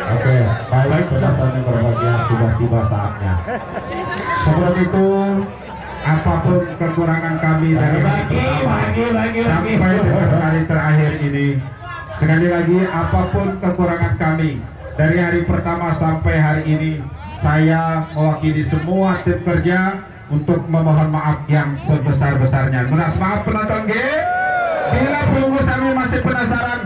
Oke, baik penonton yang berbahagia, sudah tiba saatnya. Sebelum itu, apapun kekurangan kami dari sampai dengan hari terakhir ini, sekali lagi apapun kekurangan kami dari hari pertama sampai hari ini, saya mewakili semua tim kerja untuk memohon maaf yang sebesar-besarnya. Semangat penonton game. Bila penunggu kami masih penasaran.